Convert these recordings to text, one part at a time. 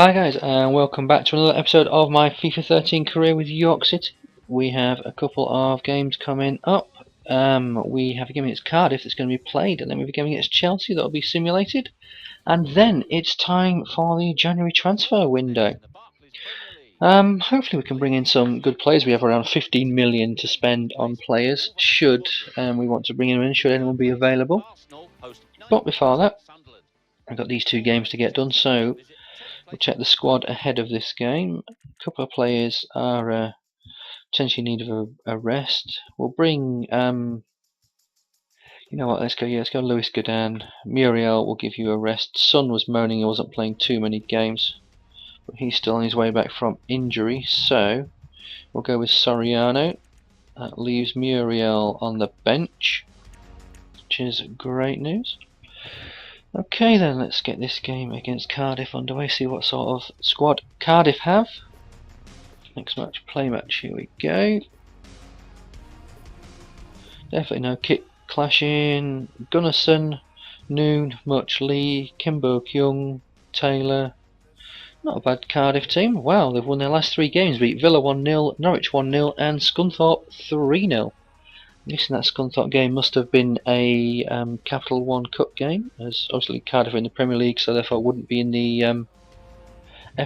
Hi guys, and welcome back to another episode of my FIFA 13 career with York City. We have a couple of games coming up. We have a game against Cardiff that's going to be played, and then we have a game against Chelsea that will be simulated. And then it's time for the January transfer window. Hopefully we can bring in some good players. We have around 15 million to spend on players should we want to bring them in, should anyone be available. But before that, I've got these two games to get done, so we'll check the squad ahead of this game. A couple of players are potentially in need of a rest. We'll bring, you know what, let's go Luis Godin. Muriel will give you a rest. Son was moaning he wasn't playing too many games, but he's still on his way back from injury, so we'll go with Soriano. That leaves Muriel on the bench, which is great news. Okay then, let's get this game against Cardiff underway, see what sort of squad Cardiff have. Next match, play match, here we go. Definitely no kit clashing. Gunnarsson, Noon, Much Lee, Kimbo Kyung, Taylor. Not a bad Cardiff team. Wow, they've won their last three games. Beat Villa 1-0, Norwich 1-0 and Scunthorpe 3-0. Missing that Scunthorpe game must have been a Capital One Cup game, as obviously Cardiff are in the Premier League, so therefore wouldn't be in the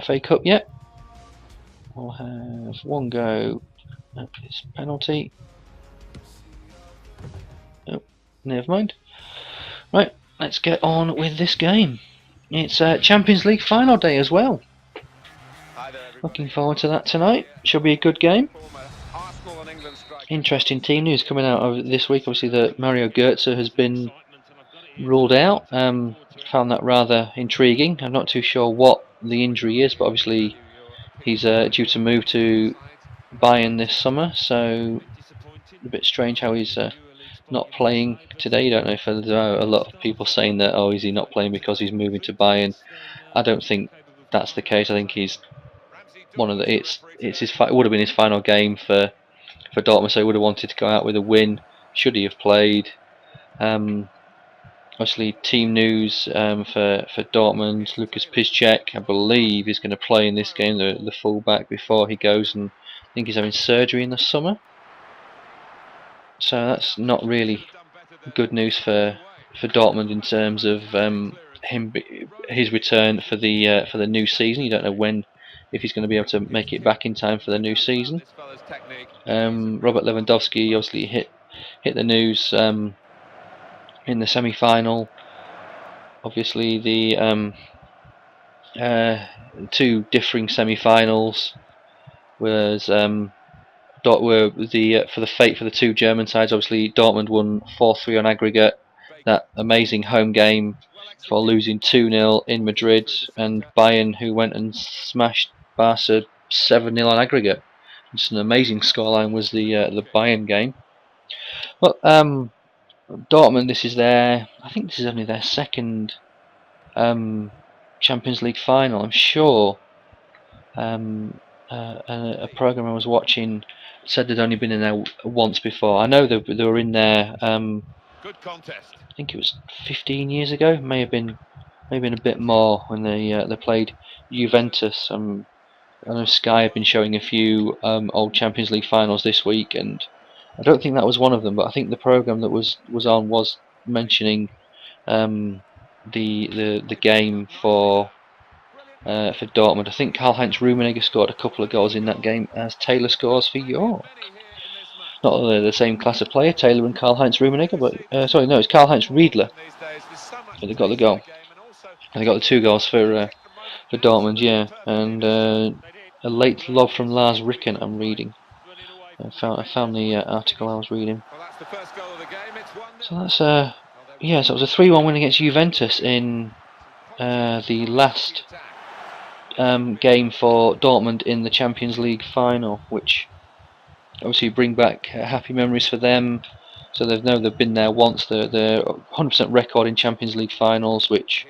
FA Cup yet. We'll have one go at this penalty. Oh, never mind. Right, let's get on with this game. It's Champions League final day as well. Looking forward to that tonight. Should be a good game. Interesting team news coming out of this week. Obviously, that Mario Götze has been ruled out. Found that rather intriguing. I'm not too sure what the injury is, but obviously he's due to move to Bayern this summer, so a bit strange how he's not playing today. You don't know if there are a lot of people saying that, oh, is he not playing because he's moving to Bayern? I don't think that's the case. I think he's one of the it would have been his final game for Dortmund, so he would have wanted to go out with a win. Should he have played? Obviously, team news for Dortmund. Lucas Piszczek, I believe, is going to play in this game, the fullback, before he goes, and I think he's having surgery in the summer. So that's not really good news for Dortmund in terms of his return for the new season. You don't know when, if he's going to be able to make it back in time for the new season. Robert Lewandowski obviously hit the news in the semi-final. Obviously, the two differing semi-finals was were for the fate for the two German sides. Obviously, Dortmund won 4-3 on aggregate. That amazing home game for losing 2-0 in Madrid, and Bayern, who went and smashed Barca 7-0 on aggregate. Just an amazing scoreline was the Bayern game. Well, Dortmund, I think this is only their second Champions League final. I'm sure a program I was watching said they'd only been in there once before. I know they were in there. Good contest. I think it was 15 years ago. May have been a bit more when they played Juventus. I know Sky have been showing a few old Champions League finals this week, and I don't think that was one of them. But I think the program that was on was mentioning the game for Dortmund. I think Karl-Heinz Rummenigge scored a couple of goals in that game, as Taylor scores for York. Not that they're the same class of player, Taylor and Karl-Heinz Rummenigge, but sorry, no, it's Karl-Heinz Riedler that got the goal. And they got the two goals for Dortmund, yeah. And a late lob from Lars Ricken, I'm reading. I found the article I was reading. So that's yeah, so it was a 3-1 win against Juventus in the last game for Dortmund in the Champions League final, which obviously bring back happy memories for them. So they've been there once. They're 100% record in Champions League finals, which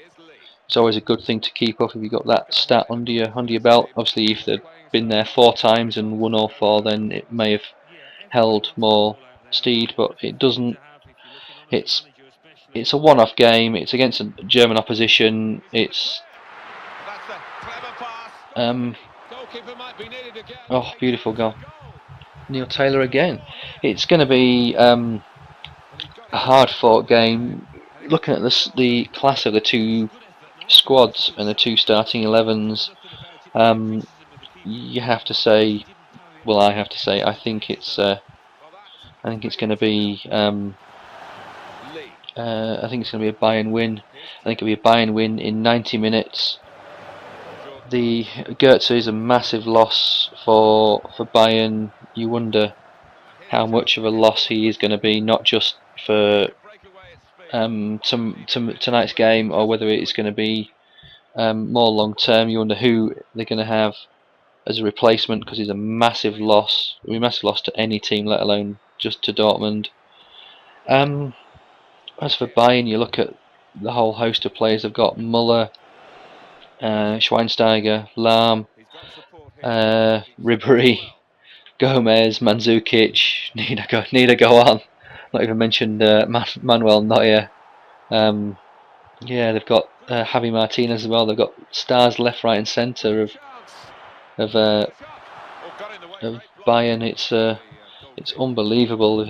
is always a good thing to keep up if you've got that stat under your belt. Obviously, if they'd been there 4 times and won all 4, then it may have held more steed, but it doesn't. It's a one-off game. It's against a German opposition. It's Oh, beautiful goal. Neil Taylor again. It's going to be a hard-fought game. Looking at the class of the two squads and the two starting 11s, you have to say, well, I have to say, I think it's going to be I think it's going to be a Bayern win. I think it'll be a Bayern win in 90 minutes. The Goetze is a massive loss for Bayern. You wonder how much of a loss he is going to be, not just for tonight's game, or whether it is going to be more long term. You wonder who they're going to have as a replacement, because he's a massive loss. I mean, massive loss to any team, let alone just to Dortmund. As for Bayern, you look at the whole host of players they've got: Muller, Schweinsteiger, Lahm, Ribery, Gomez, Mandzukic. Need to go on. Not even mentioned Manuel Neuer. Yeah, they've got Javi Martinez as well. They've got stars left, right, and centre of Bayern. It's unbelievable.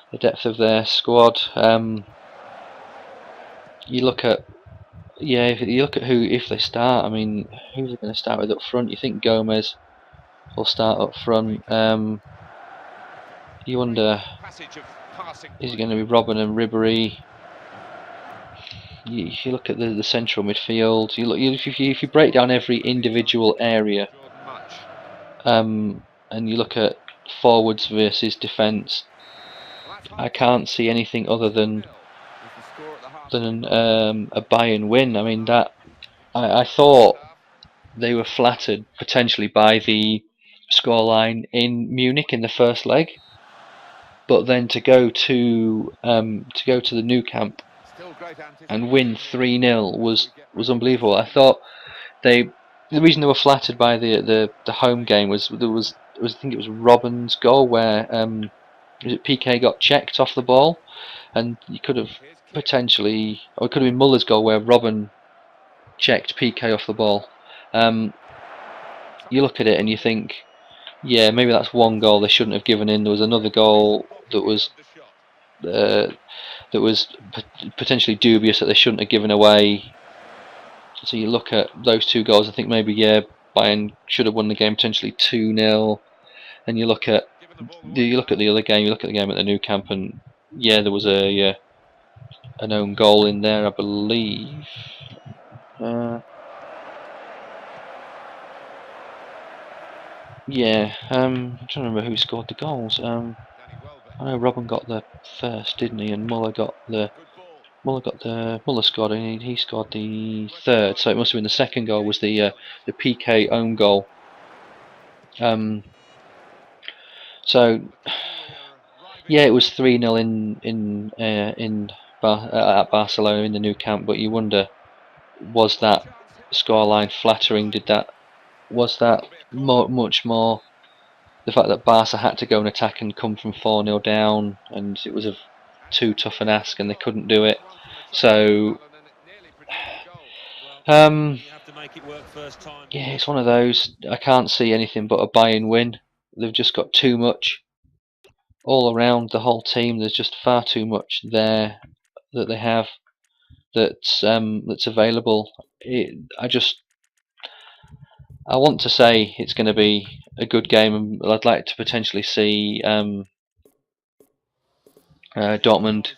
The depth of their squad. You look at if you look at who, if they start. I mean, who they're going to start with up front? You think Gomez will start up front? You wonder, is it going to be Robben and Ribery? You look at the central midfield. If you break down every individual area, and you look at forwards versus defence, I can't see anything other than a Bayern win. I mean, that I thought they were flattered potentially by the scoreline in Munich in the first leg, but then to go to the Nou Camp and win 3-0 was unbelievable. I thought the reason they were flattered by the home game was I think it was Robben's goal where PK got checked off the ball, and you could have potentially, or it could have been Muller's goal where Robben checked PK off the ball. You look at it and you think, yeah, maybe that's one goal they shouldn't have given in. There was another goal that was potentially dubious that they shouldn't have given away. So you look at those two goals, I think maybe, yeah, Bayern should have won the game potentially 2-0. And you look at the other game, you look at the game at the Nou Camp, and yeah, there was an own goal in there, I believe. Yeah, I'm trying to remember who scored the goals. I know Robben got the first, didn't he? And Muller scored, and he scored the third. So it must have been the second goal was the PK own goal. So yeah, it was 3-0 at Barcelona in the Nou Camp. But you wonder, was that scoreline flattering? Was that much more the fact that Barca had to go and attack and come from 4-0 down, and it was too tough an ask and they couldn't do it? So yeah, it's one of those. I can't see anything but a Bayern win. They've just got too much all around the whole team. There's just far too much there that they have that's available. I want to say it's going to be a good game, and I'd like to potentially see Dortmund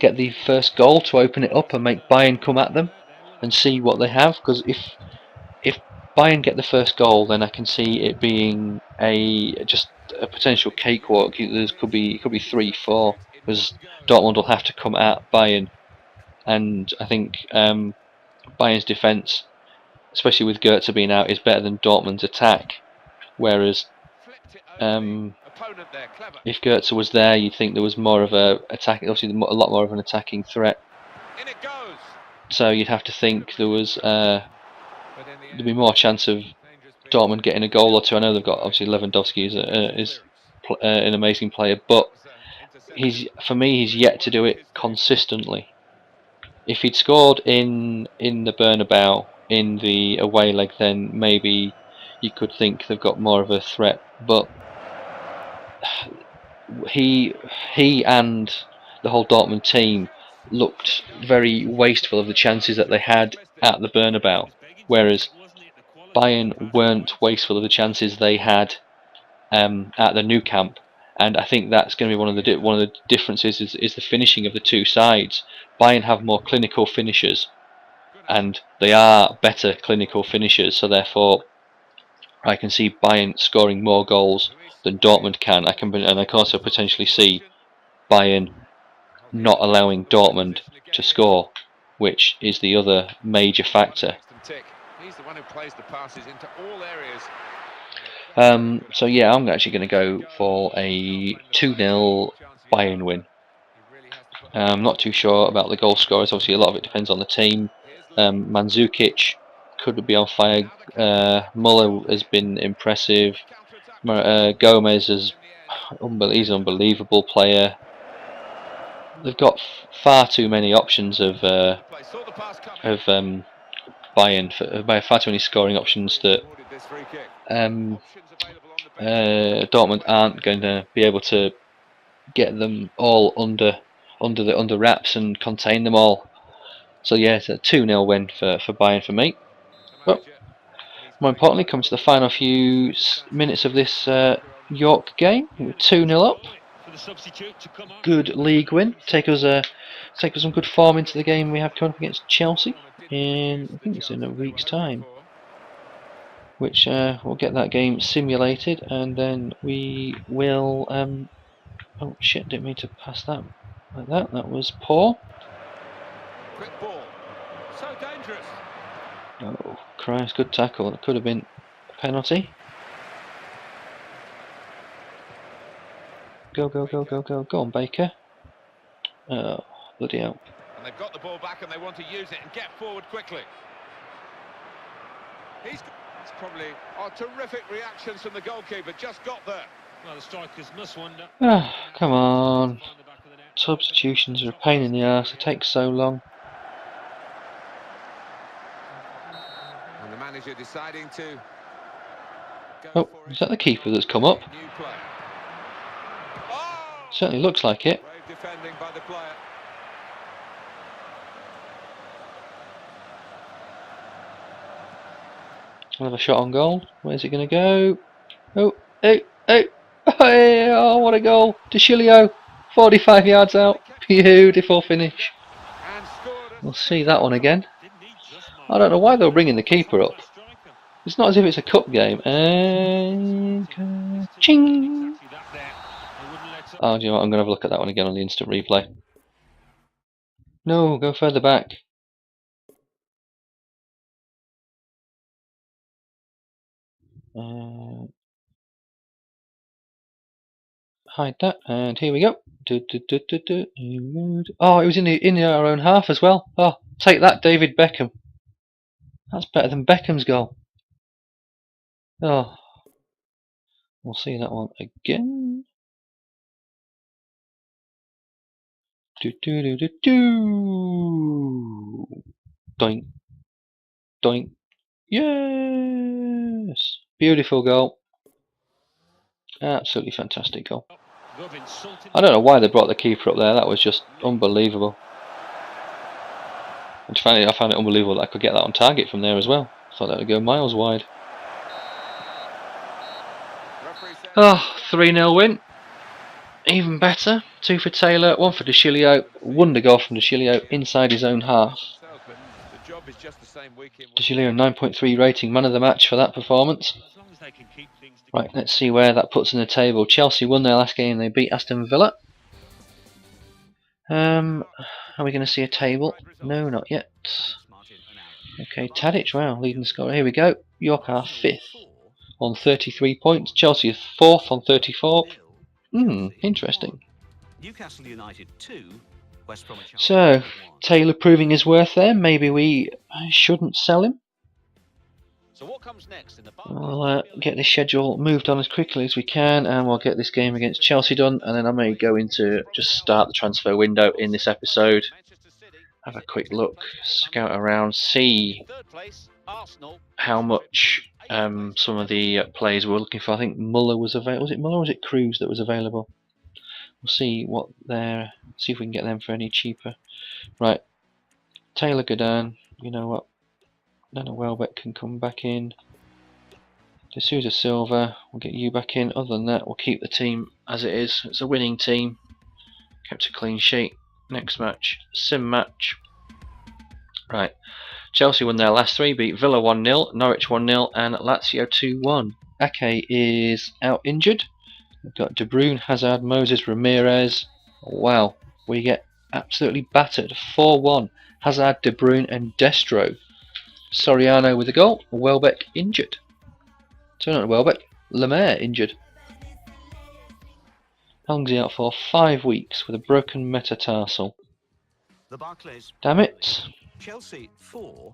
get the first goal to open it up and make Bayern come at them and see what they have. Because if Bayern get the first goal, then I can see it being just a potential cakewalk. It could be 3-4, because Dortmund will have to come at Bayern, and I think Bayern's defence, especially with Goetze being out, is better than Dortmund's attack. Whereas if Goetze was there, you'd think there was more of a attack, obviously a lot more of an attacking threat. So you'd have to think there'd be more chance of Dortmund getting a goal or two. I know they've got, obviously, Lewandowski is an amazing player, but for me he's yet to do it consistently. If he'd scored in the Bernabeu in the away leg, then maybe you could think they've got more of a threat. But he and the whole Dortmund team looked very wasteful of the chances that they had at the Bernabeu, whereas Bayern weren't wasteful of the chances they had at the Nou Camp. And I think that's going to be one of the differences is the finishing of the two sides. Bayern have more clinical finishers, and they are better clinical finishers. So therefore, I can see Bayern scoring more goals than Dortmund can. And I can also potentially see Bayern not allowing Dortmund to score, which is the other major factor. So yeah, I'm actually going to go for a 2-0 Bayern win. I'm not too sure about the goal scorers. Obviously, a lot of it depends on the team. Mandzukic could be on fire. Muller has been impressive. Gomez is he's an unbelievable player. They've got far too many options of Bayern, far too many scoring options that Dortmund aren't going to be able to get them all under wraps and contain them all. So yeah, it's a 2-0 win for Bayern for me. Well, more importantly, comes to the final few minutes of this York game. We're 2-0 up. Good league win. Take us some good form into the game we have coming up against Chelsea in, I think it's in a week's time, which we'll get that game simulated, and then we will oh shit, didn't mean to pass that like that. That was poor. Quick ball. So dangerous. Oh Christ, good tackle. It could have been a penalty. Go, go, go, go, go. Go on, Baker. Oh, bloody hell. And they've got the ball back and they want to use it and get forward quickly. It's probably terrific reactions from the goalkeeper. Just got there. Well, the strikers must wonder. Ah, come on. Substitutions are a pain in the arse. It takes so long. And the manager deciding to. Oh, is that the keeper that's come up? Certainly looks like it. Brave defending by the player. Another shot on goal. Where's it going to go? Oh, hey, hey, hey, oh, what a goal. DeCilio, 45 yards out. Beautiful finish. We'll see that one again. I don't know why they're bringing the keeper up. It's not as if it's a cup game. And ching! Oh, do you know what? I'm going to have a look at that one again on the instant replay. No, go further back. Hide that, and here we go. Oh, it was in our own half as well. Oh, take that, David Beckham. That's better than Beckham's goal. Oh, we'll see that one again. Doink, doink. Yes, beautiful goal. Absolutely fantastic goal. I don't know why they brought the keeper up there. That was just unbelievable. And finally, I found it unbelievable that I could get that on target from there as well. Thought that would go miles wide. Oh, 3-0 win. Even better. 2 for Taylor, 1 for DeCilio. Wonder goal from DeCilio inside his own half. DeCilio 9.3 rating, man of the match for that performance. Right, let's see where that puts in the table. Chelsea won their last game. They beat Aston Villa. Are we going to see a table? No, not yet. Okay, Tadic, wow, leading scorer. Here we go. York are 5th on 33 points. Chelsea is 4th on 34. Interesting. Newcastle United 2. So, Taylor proving his worth there. Maybe we shouldn't sell him. So what comes next in the I'll get this schedule moved on as quickly as we can, and we'll get this game against Chelsea done, and then I may go into just start the transfer window in this episode. Have a quick look, scout around, see how much some of the players were looking for. I think Muller was available. Was it Muller or was it Cruz that was available? We'll see what they're. See if we can get them for any cheaper. Right, Taylor Godin. You know what? Nana Welbeck can come back in. D'Souza Silva. We'll get you back in. Other than that, we'll keep the team as it is. It's a winning team. Kept a clean sheet. Next match, sim match. Right. Chelsea won their last three, beat Villa 1-0, Norwich 1-0, and Lazio 2-1. Ake is out injured. We've got De Bruyne, Hazard, Moses, Ramirez. Wow, we get absolutely battered. 4-1. Hazard, De Bruyne, and Destro. Soriano with a goal. Welbeck injured. So not Welbeck, Lemaire injured. Helmsy out for 5 weeks with a broken metatarsal. Damn it. Chelsea 4.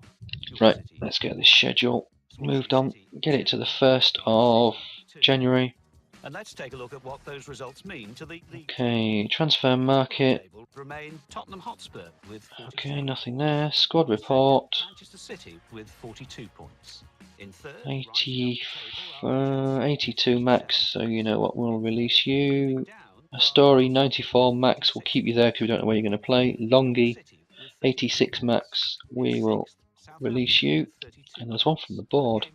Right, let's get this schedule moved on. Get it to the 1st of January. And let's take a look at what those results mean to the Okay, transfer market. Remain Tottenham Hotspur with 42. Okay, nothing there. Squad report. Manchester City with 42 points. In third, 82 max, so you know what, we'll release you. A story 94 max, we'll keep you there because we don't know where you're going to play. Longy 86 max, we will release you. And there's one from the board.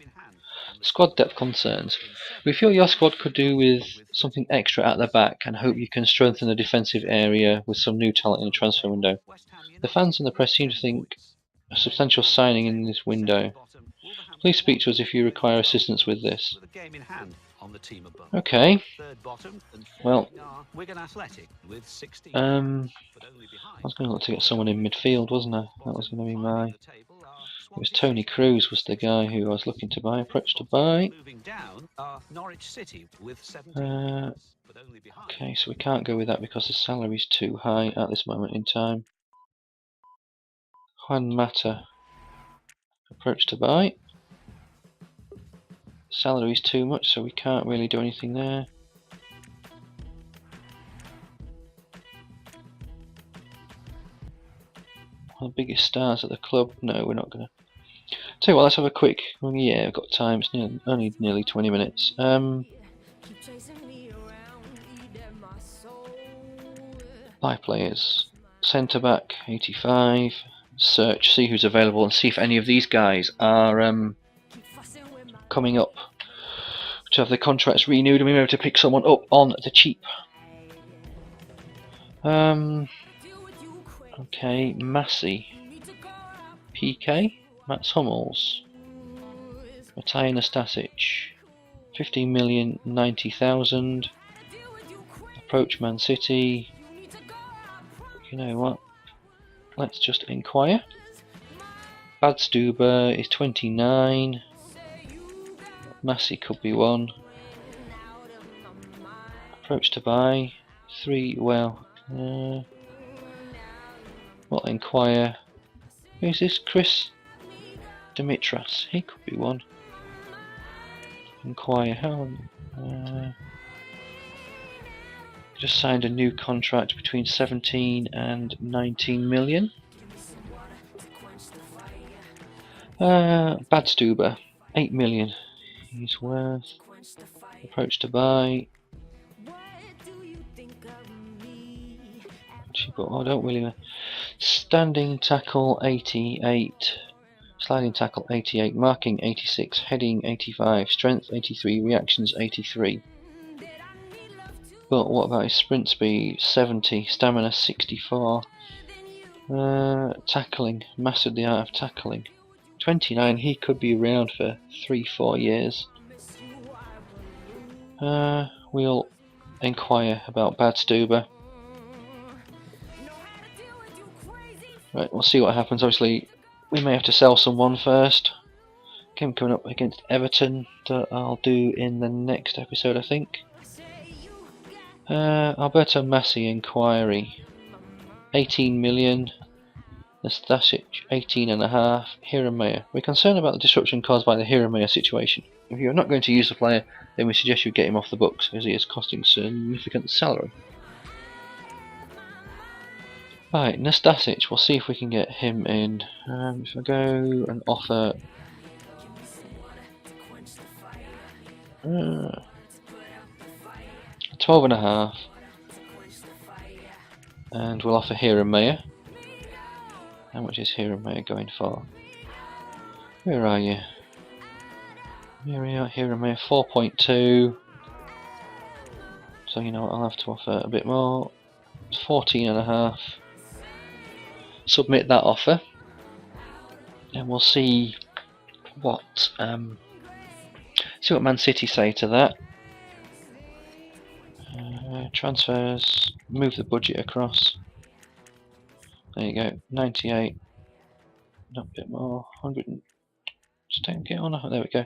Squad depth concerns. We feel your squad could do with something extra at the back and hope you can strengthen the defensive area with some new talent in the transfer window. The fans and the press seem to think a substantial signing in this window. Please speak to us if you require assistance with this. Okay. Well, I was going to look to get someone in midfield, wasn't I? That was going to be my... It was Tony Cruz was the guy who I was looking to buy. Approach to buy. Okay, so we can't go with that because the salary's too high at this moment in time. Juan Mata. Approach to buy. Salary's too much, so we can't really do anything there. One of the biggest stars at the club. No, we're not going to. Tell you what, let's have a quick. Well, yeah, I've got time. It's only nearly 20 minutes. Buy players. Centre back 85. Search, see who's available, and see if any of these guys are coming up to have their contracts renewed, and we may be able to pick someone up on the cheap. Okay, Massey, PK, Mats Hummels, Matej Nastasic, 15,090,000. Approach Man City. You know what? Let's just inquire. Badstuber is 29. Massey could be one. Approach to buy 3. Well, we'll inquire. Who's this? Chris Dimitras. He could be one. Inquire. How? Just signed a new contract between 17 and 19 million. Badstuber, 8 million. He's worth. Approach to buy. But I don't really know. Standing tackle 88. Sliding tackle 88. Marking 86. Heading 85. Strength 83. Reactions 83. But what about his sprint speed? 70. Stamina 64. Tackling. Mastered the art of tackling. 29. He could be around for 3-4 years. We'll inquire about Badstuber. Right, we'll see what happens. Obviously, we may have to sell someone first. Game coming up against Everton that I'll do in the next episode, I think. Alberto Massey inquiry. 18 million. Nastasic 18.5. Hiromea. We're concerned about the disruption caused by the Hiromea situation. If you're not going to use the player, then we suggest you get him off the books, as he is costing significant salary. Right, Nastasic, we'll see if we can get him in. If I go and offer 12.5. And we'll offer here and Mayer. How much is here and Mayer going for? Where are you? Here we are, here and Mayer, 4.2. So you know what, I'll have to offer a bit more. 14.5. Submit that offer, and we'll see what Man City say to that. Transfers, move the budget across. There you go, 98. Not a bit more, 100. Just don't get on. There we go.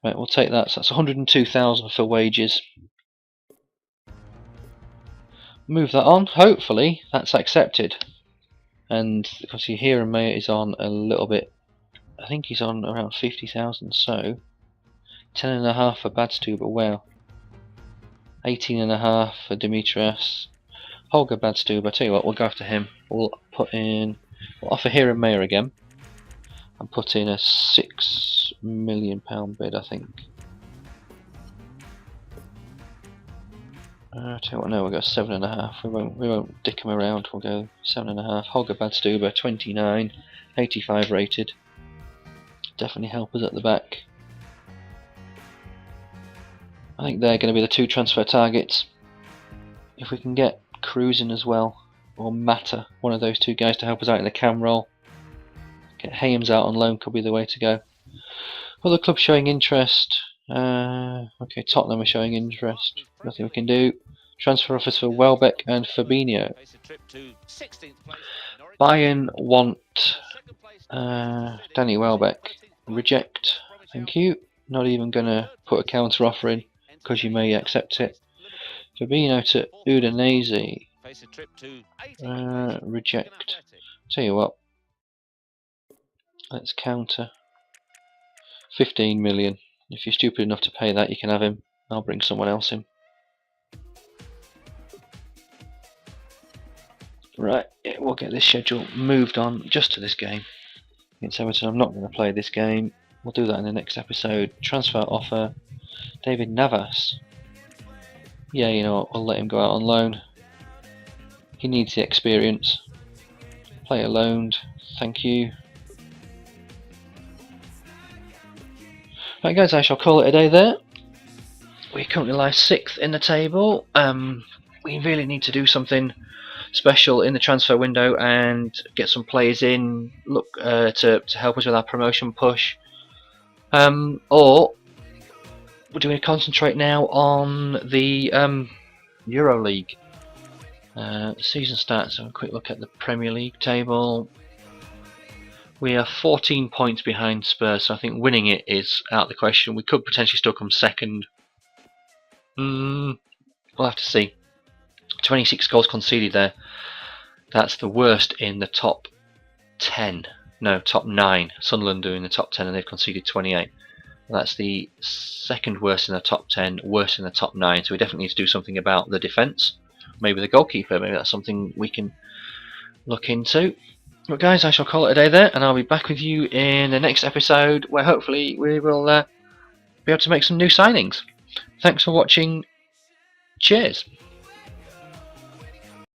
Right, we'll take that. So that's 102,000 for wages. Move that on. Hopefully that's accepted. And because you hear Mayer is on a little bit. I think he's on around 50,000. So 10.5 for Badstuber. Wow. 18.5 for Dimitrios. Holger Badstuber. I tell you what, we'll go after him. We'll offer here and Mayer again, and put in a £6 million bid, I think. Tell you what, no, we'll go 7.5. We won't dick him around. We'll go 7.5. Holger Badstuber, 29, 85 rated. Definitely help us at the back. I think they're going to be the two transfer targets. If we can get Cruz in as well, or Mata, one of those two guys to help us out in the cam role. Get Hayes out on loan could be the way to go. Other clubs showing interest. Okay, Tottenham are showing interest. Nothing we can do. Transfer offers for Welbeck and Fabinho. Bayern want Danny Welbeck. Reject. Thank you. Not even going to put a counter offer in because you may accept it. Fabinho to Udinese. Reject. Tell you what. Let's counter. 15 million. If you're stupid enough to pay that, you can have him. I'll bring someone else in. Right, we'll get this schedule moved on just to this game against Everton. I'm not going to play this game. We'll do that in the next episode. Transfer offer. David Navas. Yeah, you know what, we'll let him go out on loan. He needs the experience. Player loaned. Thank you. Right guys, I shall call it a day there. We currently lie 6th in the table. We really need to do something special in the transfer window and get some players in, look to help us with our promotion push. Or do we concentrate now on the Euro League? The season starts, so a quick look at the Premier League table. We are 14 points behind Spurs, so I think winning it is out of the question. We could potentially still come second. We'll have to see. 26 goals conceded there. That's the worst in the top 10. No, top 9. Sunderland are in the top 10 and they've conceded 28. That's the second worst in the top 10, worst in the top 9. So we definitely need to do something about the defence. Maybe the goalkeeper, maybe that's something we can look into. But guys, I shall call it a day there, and I'll be back with you in the next episode where hopefully we will be able to make some new signings. Thanks for watching. Cheers.